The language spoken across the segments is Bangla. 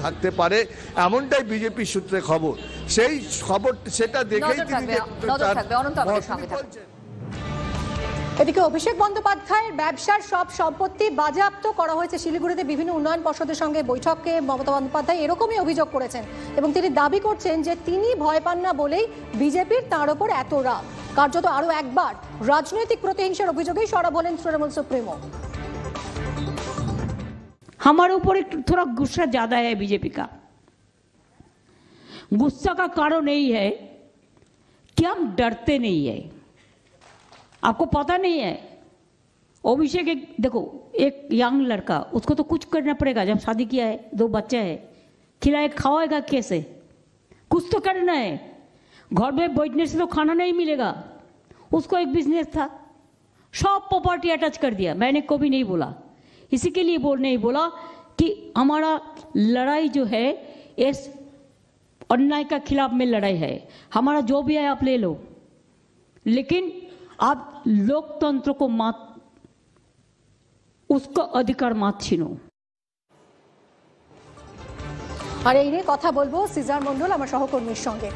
থাকতে পারে, এমনটাই বিজেপি সূত্রে খবর। সেই খবর সেটা দেখেই তিনি এদিকে অভিষেক বন্দ্যোপাধ্যায়ের ব্যবসার সব সম্পত্তি বাজেয়াপ্ত করা হয়েছে। শিলিগুড়িতে বিভিন্ন উন্নয়ন পর্ষদের সঙ্গে বৈঠকে মমতা বন্দ্যোপাধ্যায় এরকমই অভিযোগ করেছেন এবং তিনি দাবি করছেন যে তিনি ভয় পান না বলেই বিজেপির তাঁর ওপর এত রাগ। কার্যত আরো একবার রাজনৈতিক প্রতিহিংসার অভিযোগেই সরব হলেন তৃণমূল সুপ্রিমো। हमारे ऊपर एक थोड़ा गुस्सा ज्यादा है बीजेपी का। गुस्सा का कारण यही है कि हम डरते नहीं है। आपको पता नहीं है, अभिषेक एक देखो एक यंग लड़का, उसको तो कुछ करना पड़ेगा। जब शादी किया है, 2 बच्चे हैं, खिलाए खावाएगा कैसे? कुछ तो करना है। घर में बैठने से तो खाना नहीं मिलेगा। उसको एक बिजनेस था, सब प्रॉपर्टी अटैच कर दिया। मैंने कभी नहीं बोला, इसी के लिए नहीं बोला कि हमारा लड़ाई जो है इस अन्याय का खिलाफ में लड़ाई है। हमारा जो भी है आप ले लो, लेकिन आप लोकतंत्र को मत, उसका अधिकार मत छीनो। আর এই নিয়ে কথা বলবো সিজার মন্ডল আমার সহকর্মীর সঙ্গে।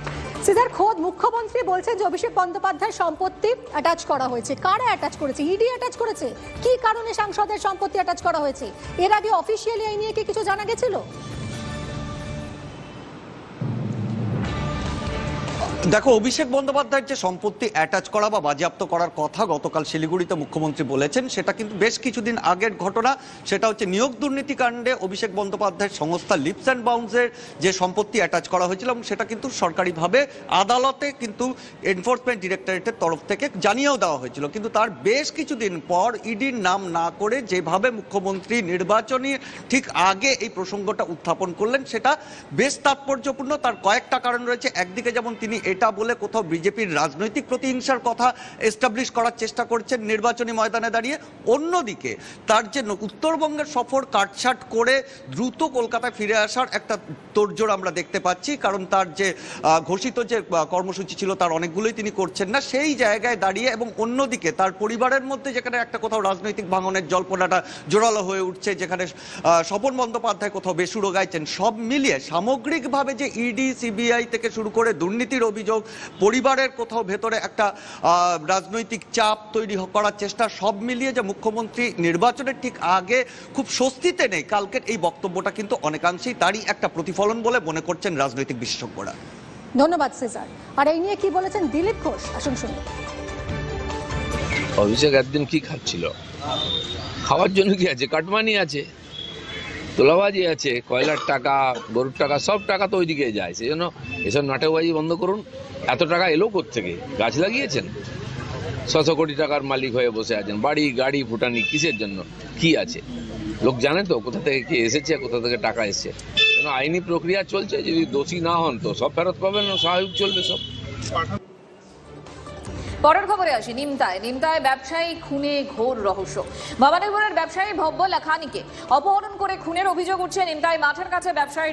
সিজার, খোদ মুখ্যমন্ত্রী বলছেন যে অভিষেক বন্দ্যোপাধ্যায় সম্পত্তি অ্যাটাচ করা হয়েছে। কারা অ্যাটাচ করেছে? ইডি অ্যাটাচ করেছে? কি কারণে সাংসদের সম্পত্তি অ্যাটাচ করা হয়েছে? এর আগে অফিসিয়ালি এই নিয়ে কি কিছু জানা গেছিল? দেখো, অভিষেক বন্দ্যোপাধ্যায়ের যে সম্পত্তি অ্যাটাচ করা বা বাজেয়াপ্ত করার কথা গতকাল শিলিগুড়িতে মুখ্যমন্ত্রী বলেছেন, সেটা কিন্তু বেশ কিছুদিন আগের ঘটনা। সেটা হচ্ছে নিয়োগ দুর্নীতি কাণ্ডে অভিষেক বন্দ্যোপাধ্যায়ের সংস্থা লিপস অ্যান্ড বাউন্সের যে সম্পত্তি অ্যাটাচ করা হয়েছিল, এবং সেটা কিন্তু সরকারিভাবে আদালতে কিন্তু এনফোর্সমেন্ট ডিরেক্টরেটের তরফ থেকে জানিয়েও দেওয়া হয়েছিল। কিন্তু তার বেশ কিছুদিন পর ইডির নাম না করে যেভাবে মুখ্যমন্ত্রী নির্বাচনী ঠিক আগে এই প্রসঙ্গটা উত্থাপন করলেন, সেটা বেশ তাৎপর্যপূর্ণ। তার কয়েকটা কারণ রয়েছে। একদিকে যেমন তিনি এটা বলে কোথাও বিজেপির রাজনৈতিক প্রতিহিংসার কথা এস্টাবলিশ করার চেষ্টা করছেন নির্বাচনী ময়দানে দাঁড়িয়ে। অন্যদিকে তার যে উত্তরবঙ্গের সফর কাটছাট করে দ্রুত কলকাতায় ফিরে আসার একটা তোড়জোড় আমরা দেখতে পাচ্ছি, কারণ তার যে ঘোষিত যে কর্মসূচি ছিল তার অনেকগুলোই তিনি করছেন না। সেই জায়গায় দাঁড়িয়ে এবং অন্যদিকে তার পরিবারের মধ্যে যেখানে একটা কোথাও রাজনৈতিক ভাঙনের জল্পনাটা জোরালো হয়ে উঠছে, যেখানে স্বপন বন্দ্যোপাধ্যায় কোথাও বেসুরো গাইছেন, সব মিলিয়ে সামগ্রিকভাবে যে ইডি সিবিআই থেকে শুরু করে দুর্নীতির অভিযোগ, পরিবারের কোথাও ভেতরে একটা রাজনৈতিক চাপ তৈরি করার চেষ্টা, সব মিলিয়ে যে মুখ্যমন্ত্রী নির্বাচনের ঠিক আগে খুব স্বস্তিতে নেই, কালকের এই বক্তব্যটা কিন্তু অনেকাংশেই তারই একটা প্রতিফলন বলে মনে করছেন রাজনৈতিক বিশেষজ্ঞরা। ধন্যবাদ সিজার। আর এই নিয়ে কি বলেছেন দিলীপ ঘোষ, আসুন শুনুন। অভিষেক একদিন কি খাচ্ছিল? খাওয়ার জন্য কি আছে? কাটমানি আছে, তোলাবাজি আছে, কয়লার টাকা, গরুর টাকা, সব টাকা তো ওইদিকে যায়। সেই জন্য এসব নাটকবাজি বন্ধ করুন। এত টাকা এলো কোত্থেকে? গাছ লাগিয়েছেন? 600 কোটি টাকার মালিক হয়ে বসে আছেন। বাড়ি গাড়ি ফুটানি কিসের জন্য? কি আছে? লোক জানে তো কোথা থেকে কি এসেছে, কোথা থেকে টাকা এসছে। আইনি প্রক্রিয়া চলছে, যদি দোষী না হন তো সব ফেরত পাবেন, স্বাভাবিক চলবে সব। পরের খবরে আসি। নিমতায় ব্যবসায়ী খুনে ঘোর রহস্য। ভবানীপুরের ব্যবসায়ী ভব্য লাখানিকে অপহরণ করে খুনের অভিযোগ উঠছে নিমতায় মাঠের কাছে ব্যবসায়ী